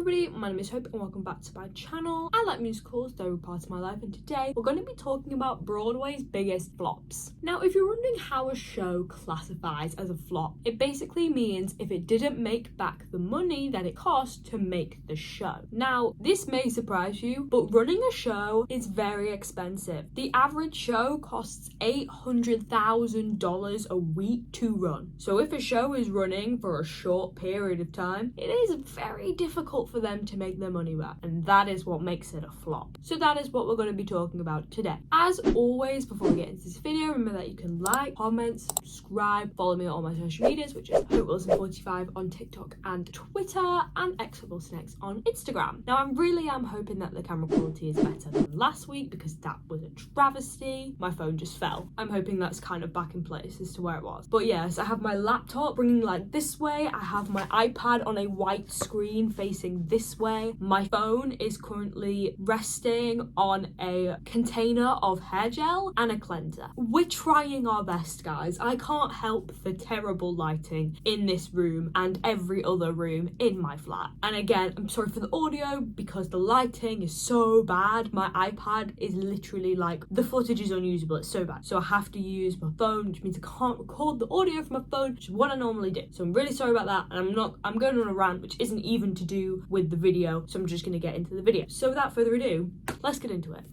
everybody, my name is Hope and welcome back to my channel. I like musicals, they're a part of my life, and today we're going to be talking about Broadway's biggest flops. Now, if you're wondering how a show classifies as a flop, it basically means if it didn't make back the money that it cost to make the show. Now, this may surprise you, but running a show is very expensive. The average show costs $800,000 a week to run. So if a show is running for a short period of time, it is very difficult for them to make their money back, and that is what makes it a flop. So that is what we're going to be talking about today. As always, before we get into this video, remember that you can like, comment, subscribe, follow me on all my social medias, which is HopeWilson45 on TikTok and Twitter, and XWilsonX on Instagram. Now, I really am hoping that the camera quality is better than last week because that was a travesty. My phone just fell. I'm hoping that's kind of back in place as to where it was. But yes, I have my laptop bringing like this way. I have my iPad on a white screen facing this way. My phone is currently resting on a container of hair gel and a cleanser. We're trying our best, guys. I can't help the terrible lighting in this room and every other room in my flat. And again, I'm sorry for the audio because the lighting is so bad. My iPad is literally like, the footage is unusable. It's so bad. So I have to use my phone, which means I can't record the audio from my phone, which is what I normally do. So I'm really sorry about that. And I'm going on a rant, which isn't even to do with the video. So I'm just going to get into the video. So without further ado, let's get into it.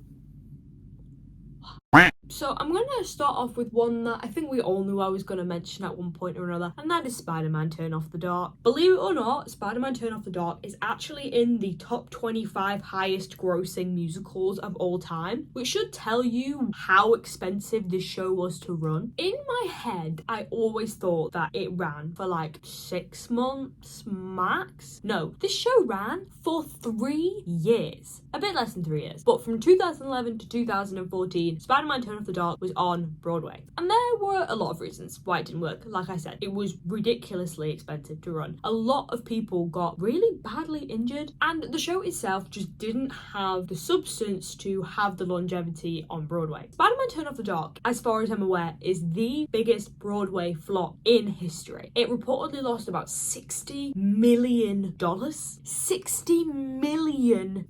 So I'm going to start off with one that I think we all knew I was going to mention at one point or another, and that is SpiderMan Turn Off the Dark. Believe it or not, SpiderMan Turn Off the Dark is actually in the top 25 highest grossing musicals of all time, which should tell you how expensive this show was to run. In my head, I always thought that it ran for like 6 months max. No, this show ran for 3 years. A bit less than 3 years. But from 2011 to 2014, SpiderMan Turn Off the Dark was on Broadway. And there were a lot of reasons why it didn't work. Like I said, it was ridiculously expensive to run. A lot of people got really badly injured, and the show itself just didn't have the substance to have the longevity on Broadway. SpiderMan Turn Off the Dark, as far as I'm aware, is the biggest Broadway flop in history. It reportedly lost about $60 million. $60 million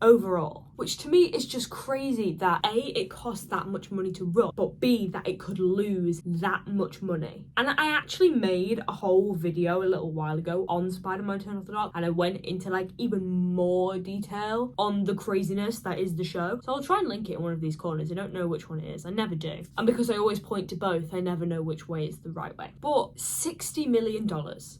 overall. Which to me is just crazy that A, it cost that much money to run, but B, that it could lose that much money. And I actually made a whole video a little while ago on SpiderMan Turn Off the Dark, and I went into like even more detail on the craziness that is the show. So I'll try and link it in one of these corners. I don't know which one it is. I never do. And because I always point to both, I never know which way is the right way. But $60 million.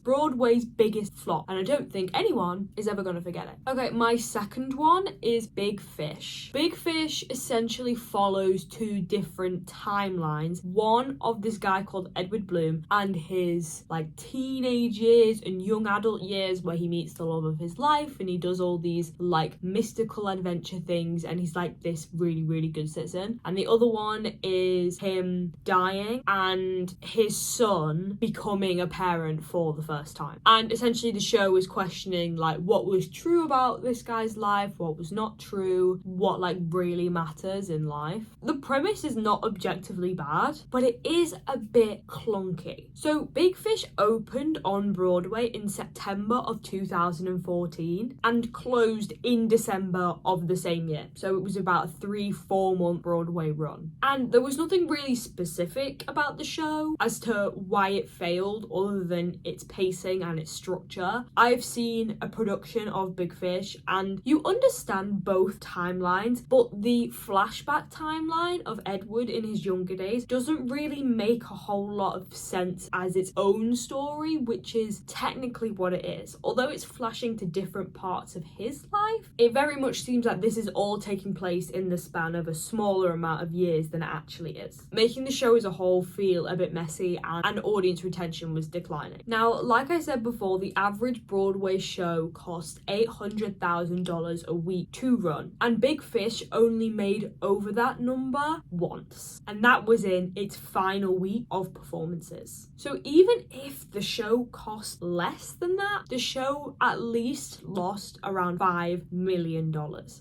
Broadway's biggest flop. And I don't think anyone is ever going to forget it. Okay, my second one is Big Fish. Big Fish essentially follows two different timelines. One of this guy called Edward Bloom and his like teenage years and young adult years where he meets the love of his life and he does all these like mystical adventure things and he's like this really, really good citizen. And the other one is him dying and his son becoming a parent for the first time. And essentially the show is questioning like what was true about this guy's life, what was not true, what like really matters in life. The premise is not objectively bad, but it is a bit clunky. So Big Fish opened on Broadway in September of 2014 and closed in December of the same year. So it was about a 3-4 month Broadway run. And there was nothing really specific about the show as to why it failed other than its pacing and its structure. I've seen a production of Big Fish and you understand both timelines, but the flashback timeline of Edward in his younger days doesn't really make a whole lot of sense as its own story, which is technically what it is. Although it's flashing to different parts of his life, it very much seems like this is all taking place in the span of a smaller amount of years than it actually is, making the show as a whole feel a bit messy and audience retention was declining. Now, like I said before, the average Broadway show cost $800,000 a week to run, and Big Fish only made over that number number once, and that was in its final week of performances. So even if the show cost less than that, the show at least lost around $5 million,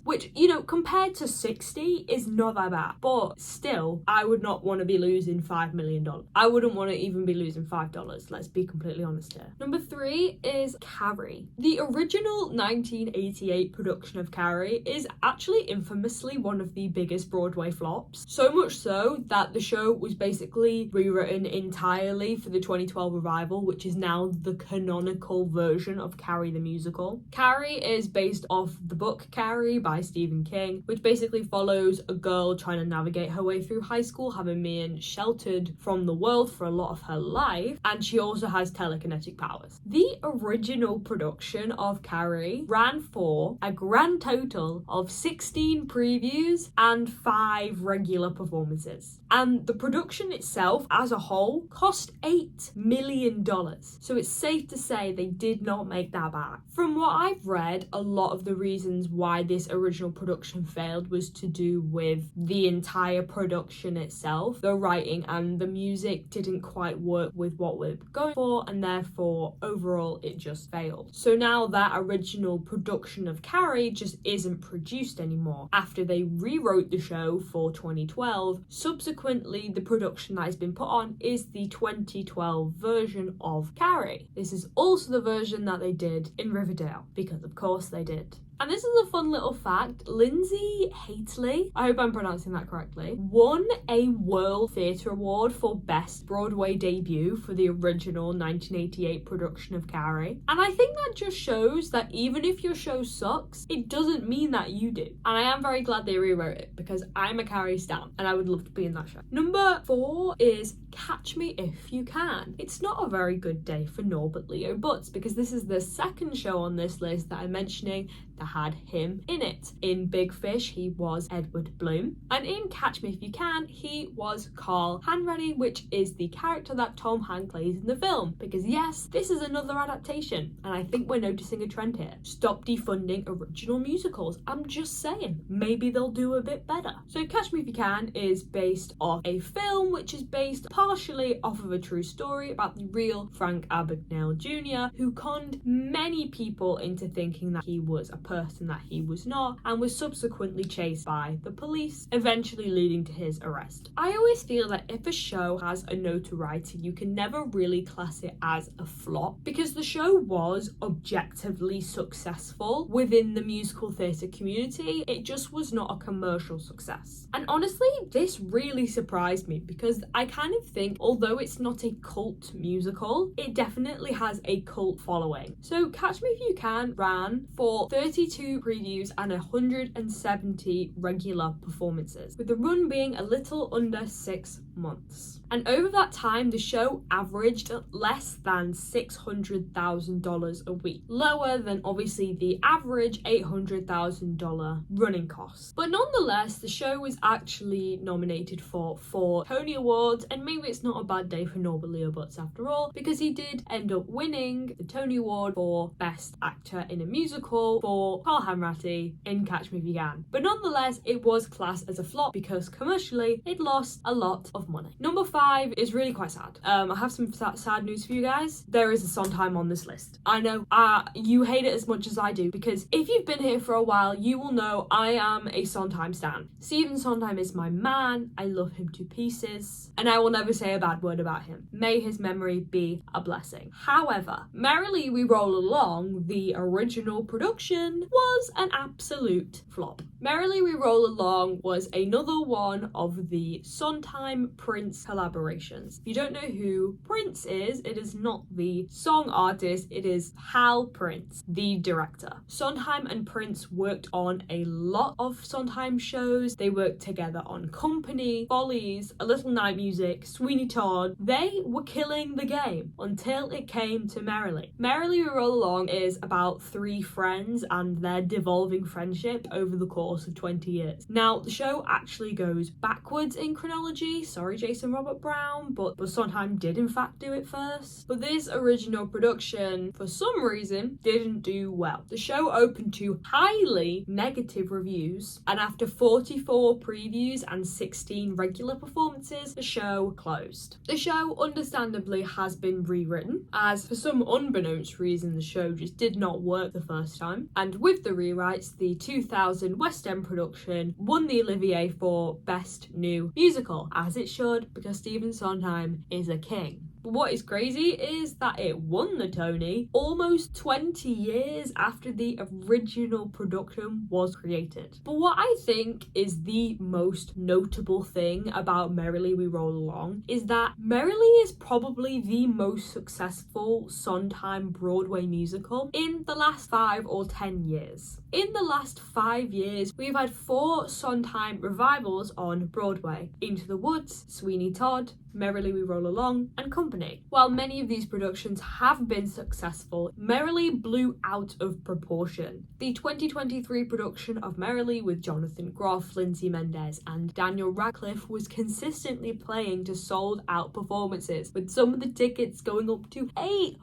which, you know, compared to 60 is not that bad, but still, I would not want to be losing $5 million. I wouldn't want to even be losing $5, let's be completely honest here. Number 3 is Carrie. The original 1988 production of Carrie is actually infamously one of the biggest Broadway flops, so much so that the show was basically rewritten entirely for the 2012 revival, which is now the canonical version of Carrie the musical. Carrie is based off the book Carrie by Stephen King, which basically follows a girl trying to navigate her way through high school, having been sheltered from the world for a lot of her life, and she also has telekinetic powers. The original production of Carrie ran for a grand total of 16 previews and 5 regular performances, and the production itself as a whole cost $8 million, so it's safe to say they did not make that back. From what I've read, a lot of the reasons why this original production failed was to do with the entire production itself. The writing and the music didn't quite work with what we're going for, and therefore overall it just failed. So now that original production of Carrie just isn't produced anymore after they rewrote the show for 2012. Subsequently, the production that has been put on is the 2012 version of Carrie. This is also the version that they did in Riverdale, because of course they did. And this is a fun little fact. Lindsay Haitley, I hope I'm pronouncing that correctly, won a World Theatre Award for Best Broadway Debut for the original 1988 production of Carrie. And I think that just shows that even if your show sucks, it doesn't mean that you do. And I am very glad they rewrote it, because I'm a Carrie stan and I would love to be in that show. Number 4 is Catch Me If You Can. It's not a very good day for Norbert Leo Butz, because this is the second show on this list that I'm mentioning that had him in it. In Big Fish, he was Edward Bloom, and in Catch Me If You Can, he was Carl Hanratty, which is the character that Tom Hanks plays in the film. Because yes, this is another adaptation, and I think we're noticing a trend here. Stop defunding original musicals. I'm just saying, maybe they'll do a bit better. So Catch Me If You Can is based off a film which is based partially off of a true story about the real Frank Abagnale Jr., who conned many people into thinking that he was a person that he was not, and was subsequently chased by the police, eventually leading to his arrest. I always feel that if a show has a notoriety, you can never really class it as a flop, because the show was objectively successful within the musical theatre community. It just was not a commercial success. And honestly, this really surprised me, because I kind of think, although it's not a cult musical, it definitely has a cult following. So Catch Me If You Can ran for 32 previews and 170 regular performances, with the run being a little under 6 months. And over that time, the show averaged less than $600,000 a week, lower than obviously the average $800,000 running cost. But nonetheless, the show was actually nominated for 4 Tony Awards, and maybe it's not a bad day for Norbert Leo Butz after all, because he did end up winning the Tony Award for Best Actor in a Musical for Carl Hanratty in Catch Me If You Can. But nonetheless, it was classed as a flop because commercially it lost a lot of money. Number 5 is really quite sad. I have some sad news for you guys. There is a Sondheim on this list. I know you hate it as much as I do, because if you've been here for a while, you will know I am a Sondheim stan. Stephen Sondheim is my man. I love him to pieces, and I will never say a bad word about him. May his memory be a blessing. However, Merrily We Roll Along, the original production, was an absolute flop. Merrily We Roll Along was another one of the Sondheim Prince collaborations. If you don't know who Prince is, it is not the song artist, it is Hal Prince, the director. Sondheim and Prince worked on a lot of Sondheim shows. They worked together on Company, Follies, A Little Night Music, Sweeney Todd. They were killing the game until it came to Merrily. Merrily We Roll Along is about 3 friends and their devolving friendship over the course of 20 years. Now, the show actually goes backwards in chronology, so sorry Jason Robert Brown, but Sondheim did in fact do it first. But this original production, for some reason, didn't do well. The show opened to highly negative reviews, and after 44 previews and 16 regular performances, the show closed. The show understandably has been rewritten, as for some unbeknownst reason the show just did not work the first time, and with the rewrites, the 2000 West End production won the Olivier for Best New Musical, as it should, because Stephen Sondheim is a king. But what is crazy is that it won the Tony almost 20 years after the original production was created. But what I think is the most notable thing about Merrily We Roll Along is that Merrily is probably the most successful Sondheim Broadway musical in the last 5 or 10 years. In the last 5 years, we've had 4 Sondheim revivals on Broadway: Into the Woods, Sweeney Todd, Merrily We Roll Along, and Company. While many of these productions have been successful, Merrily blew out of proportion. The 2023 production of Merrily with Jonathan Groff, Lindsay Mendez, and Daniel Radcliffe was consistently playing to sold-out performances, with some of the tickets going up to $800.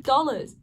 $800?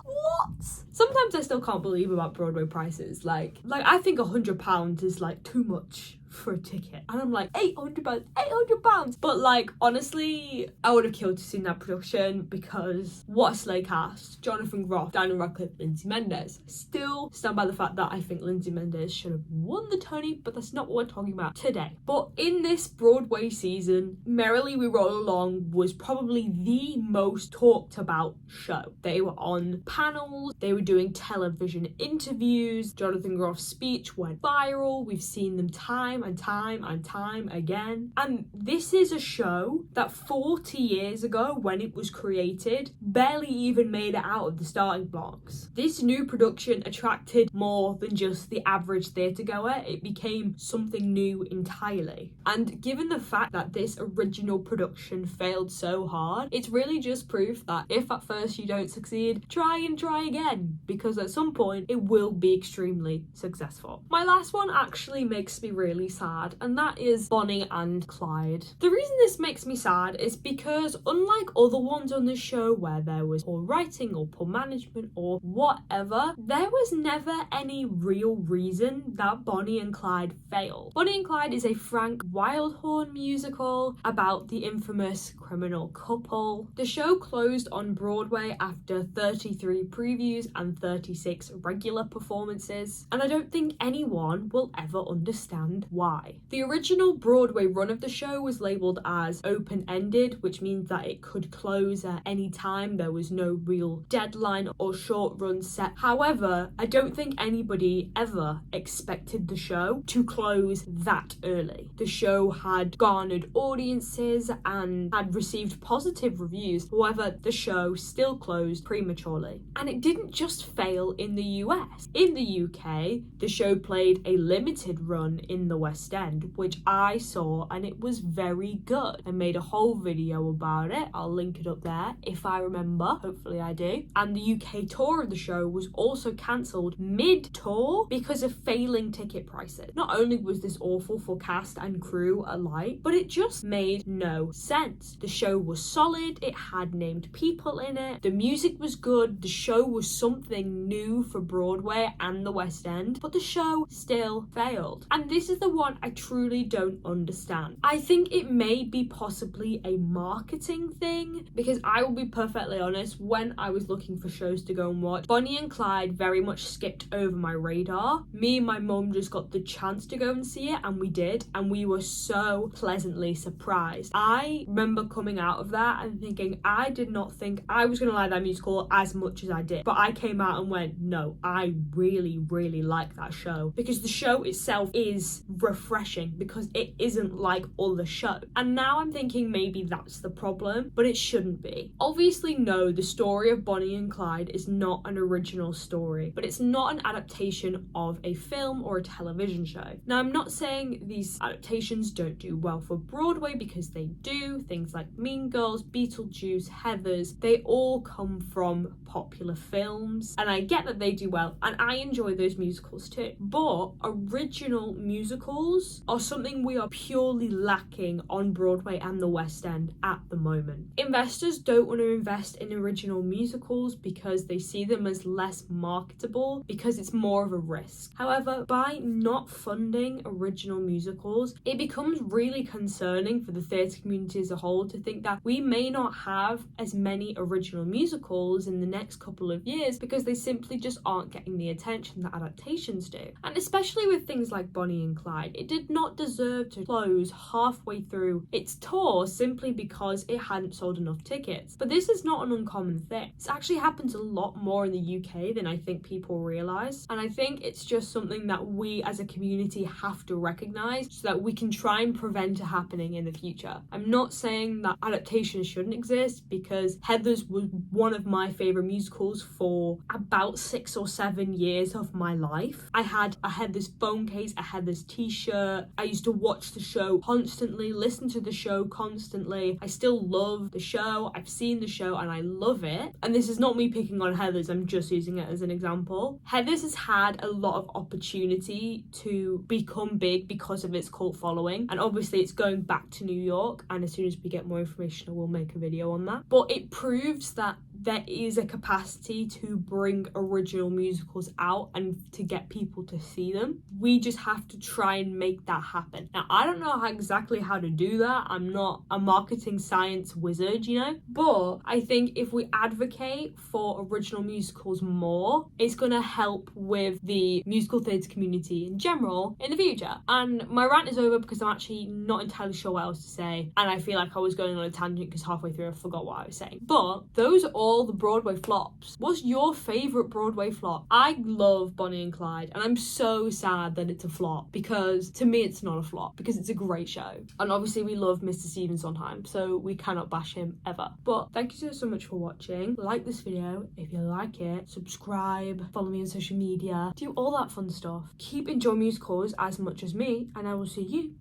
What? Sometimes I still can't believe about Broadway prices. Like I think £100 is like too much for a ticket, and I'm like, £800. But like, honestly, I would have killed to see that production, because what a slay cast. Jonathan Groff, Daniel Radcliffe, Lindsay Mendez. Still stand by the fact that I think Lindsay Mendez should have won the Tony, but that's not what we're talking about today. But in this Broadway season, Merrily We Roll Along was probably the most talked about show. They were on panels, they were doing television interviews, Jonathan Groff's speech went viral, we've seen them time and time again. And this is a show that 40 years ago, when it was created, barely even made it out of the starting blocks. This new production attracted more than just the average theatre goer. It became something new entirely. And given the fact that this original production failed so hard, it's really just proof that if at first you don't succeed, try again, because at some point it will be extremely successful. My last one actually makes me really sad, and that is Bonnie and Clyde. The reason this makes me sad is because, unlike other ones on the show where there was poor writing or poor management or whatever, there was never any real reason that Bonnie and Clyde failed. Bonnie and Clyde is a Frank Wildhorn musical about the infamous criminal couple. The show closed on Broadway after 33 previews and 36 regular performances, and I don't think anyone will ever understand why. The original Broadway run of the show was labelled as open-ended, which means that it could close at any time. There was no real deadline or short run set. However, I don't think anybody ever expected the show to close that early. The show had garnered audiences and had received positive reviews. However, the show still closed prematurely. And it didn't just fail in the US. In the UK, the show played a limited run in the West End, which I saw, and it was very good. I made a whole video about it. I'll link it up there if I remember. Hopefully I do. And the UK tour of the show was also cancelled mid-tour because of failing ticket prices. Not only was this awful for cast and crew alike, but it just made no sense. The show was solid, it had named people in it, the music was good, the show was something new for Broadway and the West End, but the show still failed. And this is the one I truly don't understand. I think it may be possibly a marketing thing, because I will be perfectly honest, when I was looking for shows to go and watch, Bonnie and Clyde very much skipped over my radar. Me and my mum just got the chance to go and see it, and we did, and we were so pleasantly surprised. I remember coming out of that and thinking, I did not think I was going to like that musical as much as I did, but I came out and went, no, I really like that show, because the show itself is refreshing, because it isn't like other shows. And now I'm thinking maybe that's the problem, but it shouldn't be. Obviously, no, the story of Bonnie and Clyde is not an original story, but it's not an adaptation of a film or a television show. Now, I'm not saying these adaptations don't do well for Broadway, because they do. Things like Mean Girls, Beetlejuice, Heathers, they all come from popular films, and I get that they do well, and I enjoy those musicals too. But original musicals musicals are something we are purely lacking on Broadway and the West End at the moment. Investors don't want to invest in original musicals because they see them as less marketable, because it's more of a risk. However, by not funding original musicals, it becomes really concerning for the theatre community as a whole to think that we may not have as many original musicals in the next couple of years because they simply just aren't getting the attention that adaptations do. And especially with things like Bonnie and Clyde, it did not deserve to close halfway through its tour simply because it hadn't sold enough tickets. But this is not an uncommon thing. This actually happens a lot more in the UK than I think people realise, and I think it's just something that we as a community have to recognise so that we can try and prevent it happening in the future. I'm not saying that adaptations shouldn't exist, because Heathers was one of my favourite musicals for about 6 or 7 years of my life. I had a Heathers phone case, a Heathers t-shirt. I used to watch the show constantly, listen to the show constantly. I still love the show. I've seen the show and I love it. And this is not me picking on Heathers, I'm just using it as an example. Heathers has had a lot of opportunity to become big because of its cult following, and obviously it's going back to New York, and as soon as we get more information I will make a video on that. But it proves that there is a capacity to bring original musicals out and to get people to see them. We just have to try and make that happen. Now, I don't know exactly how to do that. I'm not a marketing science wizard, you know, but I think if we advocate for original musicals more, it's gonna help with the musical theatre community in general in the future. And my rant is over because I'm actually not entirely sure what else to say, and I feel like I was going on a tangent because halfway through I forgot what I was saying. But those are all the Broadway flops. What's your favourite Broadway flop? I love Bonnie and Clyde, and I'm so sad that it's a flop, because to me it's not a flop, because it's a great show. And obviously we love Mr. Stephen Sondheim, so we cannot bash him ever. But thank you so much for watching. Like this video if you like it, subscribe, follow me on social media, do all that fun stuff. Keep enjoying musicals as much as me, and I will see you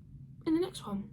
in the next one.